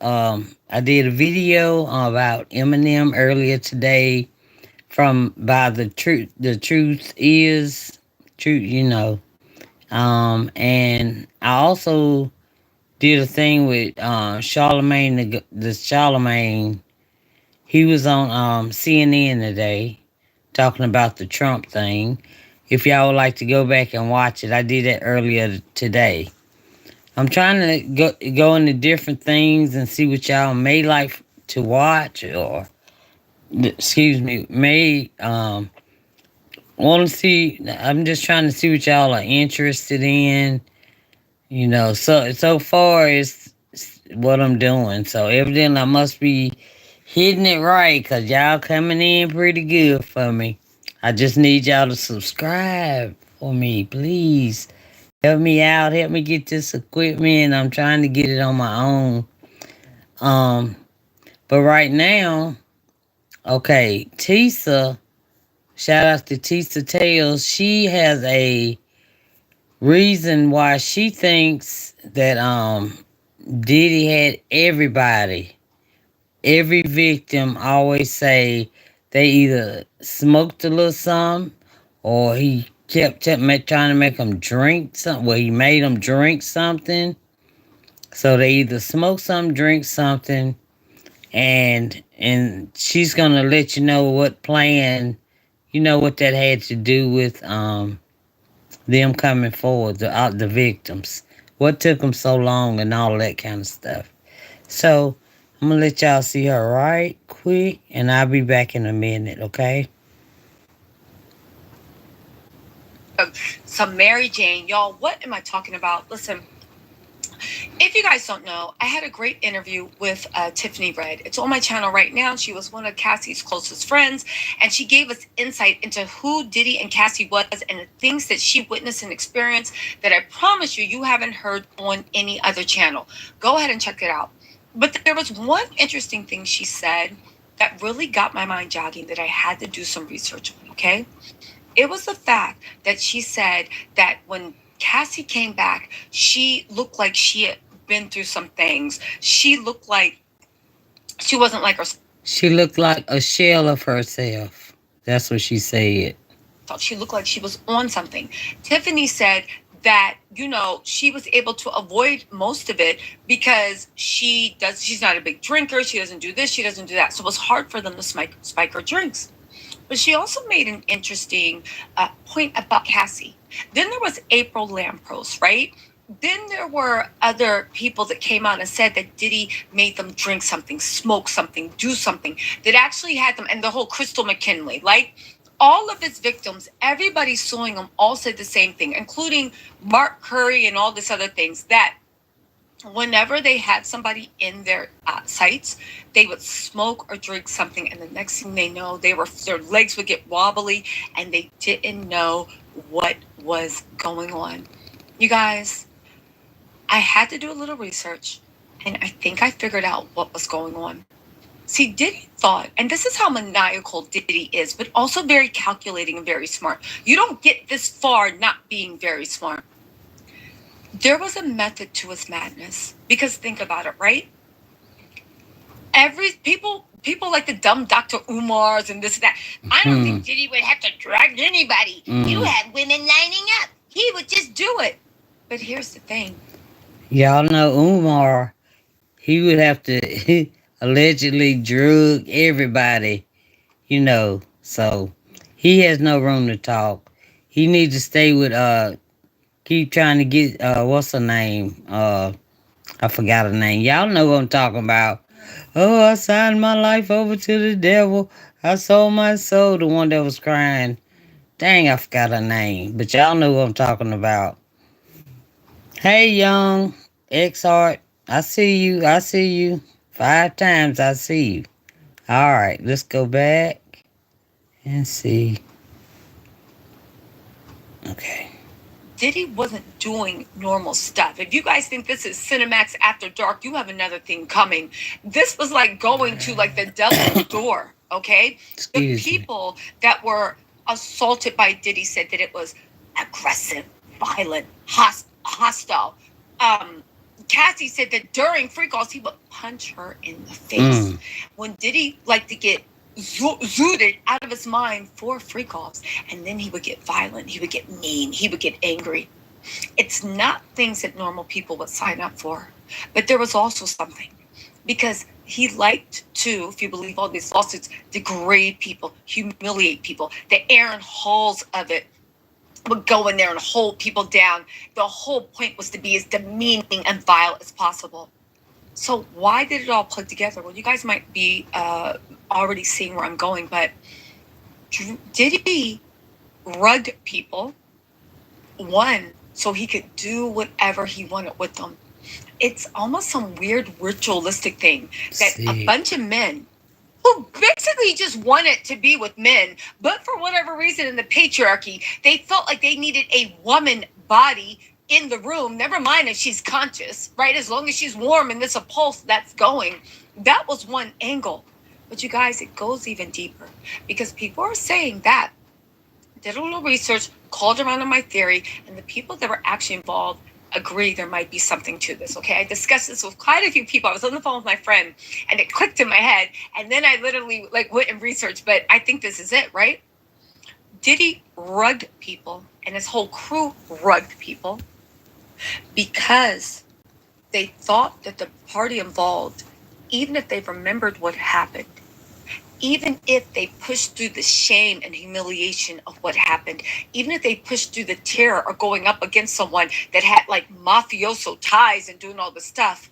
I did a video about Eminem earlier today from by the truth is truth. And I also did a thing with Charlemagne the Charlemagne. He was on CNN today talking about the Trump thing. If y'all would like to go back and watch it, I did that earlier today. I'm trying to go into different things and see what y'all may like to watch, or excuse me, may want to see. I'm just trying to see what y'all are interested in. So far it's what I'm doing. So evidently I must be hitting it right, because y'all coming in pretty good for me. I just need y'all to subscribe for me, please. Help me out. Help me get this equipment. I'm trying to get it on my own. Um, but right now, okay, Tisa, shout out to Tisa Tales. She has a reason why she thinks that Diddy had everybody. Every victim always say they either smoked a little something, or he trying to make them drink something. Well, he made them drink something. So they either smoke something, drink something, and she's gonna let you know what plan, what that had to do with them coming forward, the victims, what took them so long, and all that kind of stuff. So I'm gonna let y'all see her right quick, and I'll be back in a minute, okay? Some Mary Jane. Y'all, what am I talking about? Listen, if you guys don't know, I had a great interview with Tiffany Red. It's on my channel right now. She was one of Cassie's closest friends, and she gave us insight into who Diddy and Cassie was and the things that she witnessed and experienced that I promise you haven't heard on any other channel. Go ahead and check it out. But there was one interesting thing she said that really got my mind jogging that I had to do some research on, okay? It was the fact that she said that when Cassie came back, she looked like she had been through some things. She looked like she wasn't like herself. She looked like a shell of herself. That's what she said. She looked like she was on something. Tiffany said that, she was able to avoid most of it because she's not a big drinker. She doesn't do this, she doesn't do that. So it was hard for them to spike her drinks. But she also made an interesting point about Cassie. Then there was April Lampros, right? Then there were other people that came out and said that Diddy made them drink something, smoke something, do something that actually had them. And the whole Crystal McKinley, like all of his victims, everybody suing him, all said the same thing, including Mark Curry and all this other things, that whenever they had somebody in their sights, they would smoke or drink something, and the next thing they know, their legs would get wobbly, and they didn't know what was going on. You guys, I had to do a little research, and I think I figured out what was going on. See, Diddy thought, and this is how maniacal Diddy is, but also very calculating and very smart. You don't get this far not being very smart. There was a method to his madness, because think about it, right? People like the dumb Dr. Umars and this and that. I don't think Diddy would have to drag anybody. You had women lining up. He would just do it. But here's the thing. Y'all know Umar, he would have to allegedly drug everybody, so he has no room to talk. He needs to stay with keep trying to get what's her name? I forgot her name. Y'all know what I'm talking about. Oh, I signed my life over to the devil. I sold my soul. The one that was crying. Dang, I forgot her name. But y'all know what I'm talking about. Hey, young X Art. I see you. I see you. 5 times I see you. All right, let's go back and see. Okay. Diddy wasn't doing normal stuff. If you guys think this is Cinemax After Dark, you have another thing coming. This was like going to like the devil's door, okay? The people that were assaulted by Diddy said that it was aggressive, violent, hostile. Cassie said that during free calls, he would punch her in the face. Mm. When Diddy liked to get zooted out of his mind for free calls, and then he would get violent, he would get mean, he would get angry. It's not things that normal people would sign up for, but there was also something, because he liked to, if you believe all these lawsuits, degrade people, humiliate people. The Aaron Halls of it would go in there and hold people down. The whole point was to be as demeaning and vile as possible. So why did it all plug together? Well, you guys might be already seeing where I'm going, but Diddy rugged people, one, so he could do whatever he wanted with them. It's almost some weird ritualistic thing that a bunch of men who basically just wanted to be with men, but for whatever reason in the patriarchy, they felt like they needed a woman body in the room. Never mind if she's conscious, right? As long as she's warm and there's a pulse that's going. That was one angle. But you guys, it goes even deeper, because people are saying that, did a little research, called around on my theory, and the people that were actually involved agree there might be something to this. Okay, I discussed this with quite a few people. I was on the phone with my friend, and it clicked in my head, and then I literally went and researched. But I think this is it, right? Diddy rugged people, and his whole crew rugged people because they thought that the party involved, even if they remembered what happened, even if they pushed through the shame and humiliation of what happened, even if they pushed through the terror or going up against someone that had mafioso ties and doing all this stuff,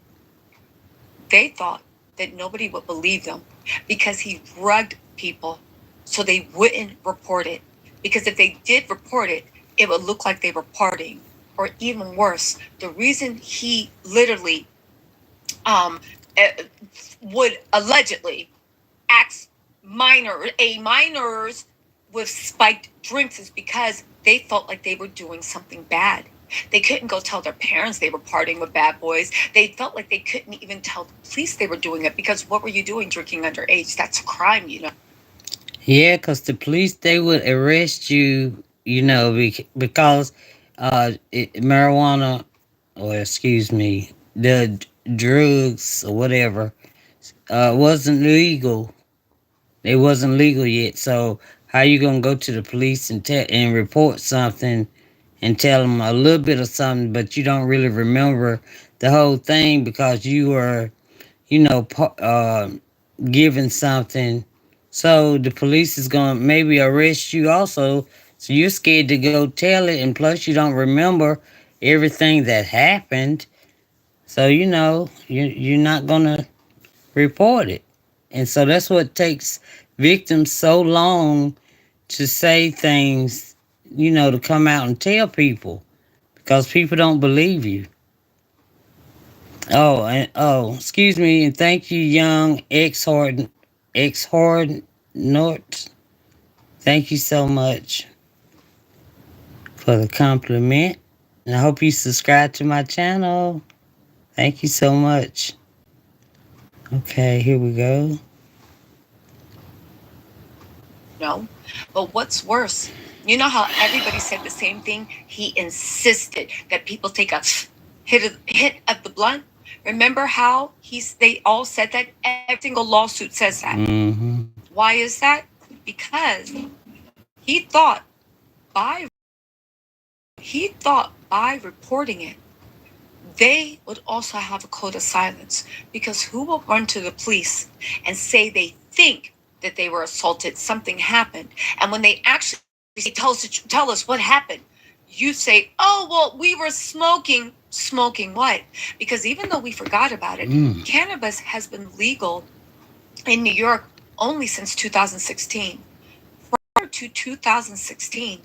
they thought that nobody would believe them because he rugged people so they wouldn't report it. Because if they did report it, it would look like they were partying. Or even worse, the reason he literally would allegedly ask minors with spiked drinks is because they felt like they were doing something bad. They couldn't go tell their parents they were partying with bad boys. They felt like they couldn't even tell the police they were doing it, because what were you doing drinking underage? That's a crime, you know. Yeah, because the police, they would arrest you, because marijuana, or excuse me, the drugs or whatever, wasn't legal. It wasn't legal yet. So how you gonna go to the police and report something and tell them a little bit of something, but you don't really remember the whole thing because you were, given something. So the police is going to maybe arrest you also. So you're scared to go tell it. And plus, you don't remember everything that happened. So, you're not going to report it. And so that's what takes victims so long to say things, to come out and tell people, because people don't believe you. Excuse me, and thank you, young ex Hord Nort. Thank you so much for the compliment, and I hope you subscribe to my channel. Thank you so much. Okay, here we go. No, but what's worse? You know how everybody said the same thing? He insisted that people take a hit of the blunt. Remember how they all said that? Every single lawsuit says that. Mm-hmm. Why is that? Because he thought by reporting it, they would also have a code of silence. Because who will run to the police and say they think that they were assaulted, something happened, and when they actually say, tell us what happened, you say, oh, well, we were smoking. Smoking what? Because even though we forgot about it, cannabis has been legal in New York only since 2016. Prior to 2016,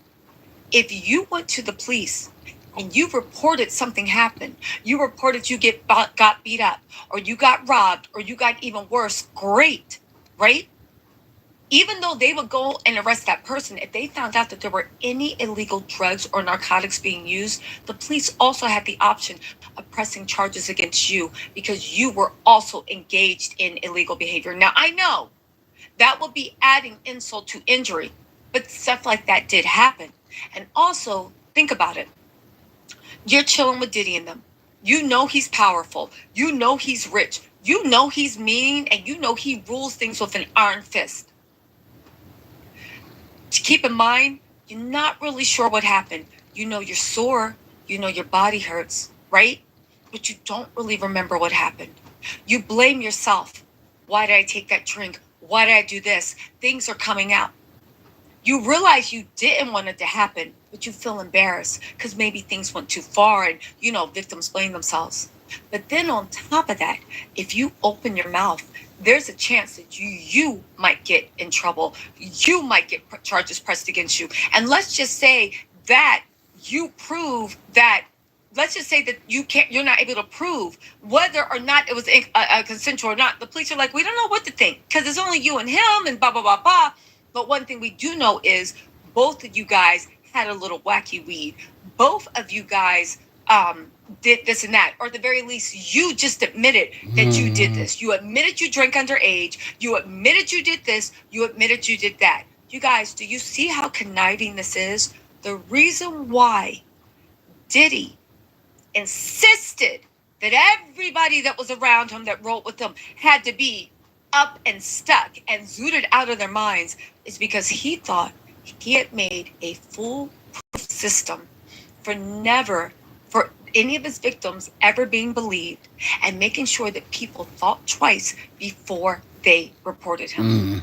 if you went to the police and you reported something happened, you reported you got beat up, or you got robbed, or you got even worse, great, right? Even though they would go and arrest that person, if they found out that there were any illegal drugs or narcotics being used, the police also had the option of pressing charges against you because you were also engaged in illegal behavior. Now, I know that would be adding insult to injury, but stuff like that did happen. And also, think about it. You're chilling with Diddy and them. You know he's powerful. You know he's rich. You know he's mean, and you know he rules things with an iron fist. Keep in mind, you're not really sure what happened. You know you're sore. You know your body hurts, right? But you don't really remember what happened. You blame yourself. Why did I take that drink? Why did I do this? Things are coming out. You realize you didn't want it to happen, but you feel embarrassed because maybe things went too far and, victims blame themselves. But then on top of that, if you open your mouth, there's a chance that you might get in trouble. You might get charges pressed against you. And let's just say that you prove that let's just say that you're not able to prove whether or not it was a consensual or not. The police are like, we don't know what to think because it's only you and him and blah, blah, blah, blah. But one thing we do know is both of you guys had a little wacky weed. Both of you guys did this and that, or at the very least, you just admitted that you did this. You admitted you drank underage. You admitted you did this. You admitted you did that. You guys, do you see how conniving this is? The reason why Diddy insisted that everybody that was around him that rolled with him had to be up and stuck and zooted out of their minds is because he thought he had made a foolproof system for any of his victims ever being believed and making sure that people thought twice before they reported him.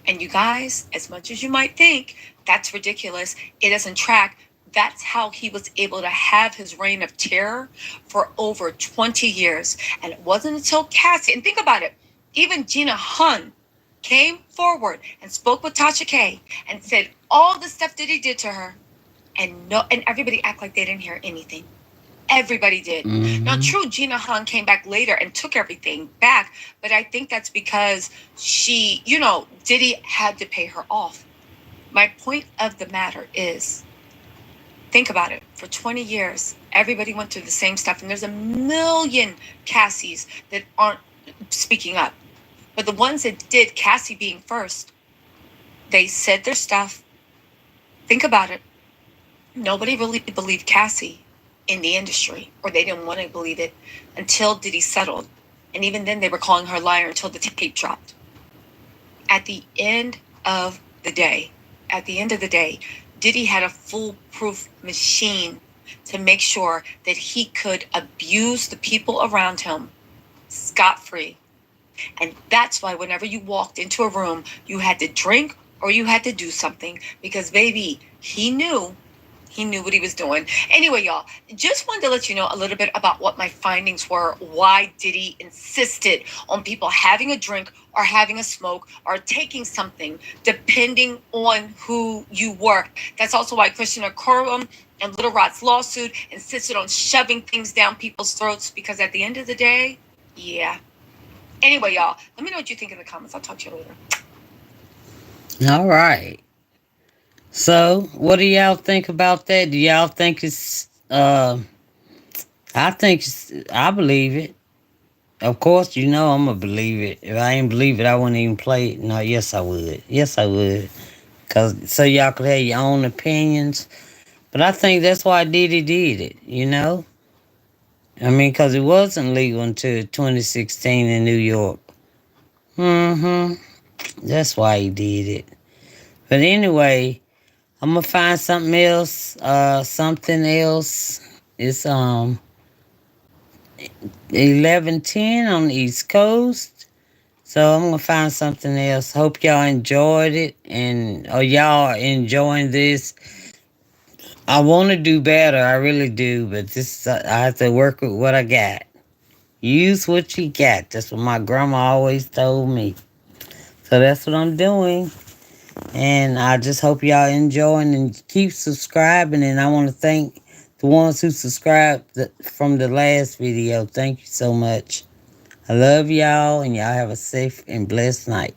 And you guys, as much as you might think that's ridiculous, it doesn't track. That's how he was able to have his reign of terror for over 20 years. And it wasn't until Cassie, and think about it, even Gina Hun came forward and spoke with Tasha K and said all the stuff that he did to her, and everybody act like they didn't hear anything. Everybody did. Now, true, Gina Han came back later and took everything back, but I think that's because she, Diddy had to pay her off. My point of the matter is, think about it. For 20 years, everybody went through the same stuff, and there's a million Cassies that aren't speaking up. But the ones that did, Cassie being first, they said their stuff. Think about it. Nobody really believed Cassie in the industry, or they didn't want to believe it until Diddy settled. And even then they were calling her a liar until the tape dropped. At the end of the day, Diddy had a foolproof machine to make sure that he could abuse the people around him scot-free. And that's why whenever you walked into a room, you had to drink or you had to do something, because baby, he knew what he was doing. Anyway, y'all, just wanted to let you know a little bit about what my findings were, why Diddy insisted on people having a drink or having a smoke or taking something, depending on who you were. That's also why Christian Corum and Little Rod's lawsuit insisted on shoving things down people's throats, because at the end of the day, yeah. Anyway, y'all, let me know what you think in the comments. I'll talk to you later. All right. So, what do y'all think about that? Do y'all think it's, I believe it. Of course, I'm going to believe it. If I ain't believe it, I wouldn't even play it. No, yes, I would. Yes, I would. So y'all could have your own opinions. But I think that's why Diddy did it. I mean, because it wasn't legal until 2016 in New York. That's why he did it. But anyway, I'm gonna find something else. Something else. It's 11:10 on the East Coast. So I'm gonna find something else. Hope y'all enjoyed it, and y'all enjoying this. I want to do better. I really do, but I have to work with what I got. Use what you got. That's what my grandma always told me. So that's what I'm doing. And I just hope y'all enjoying and keep subscribing. And I want to thank the ones who subscribed from the last video. Thank you so much. I love y'all, and y'all have a safe and blessed night.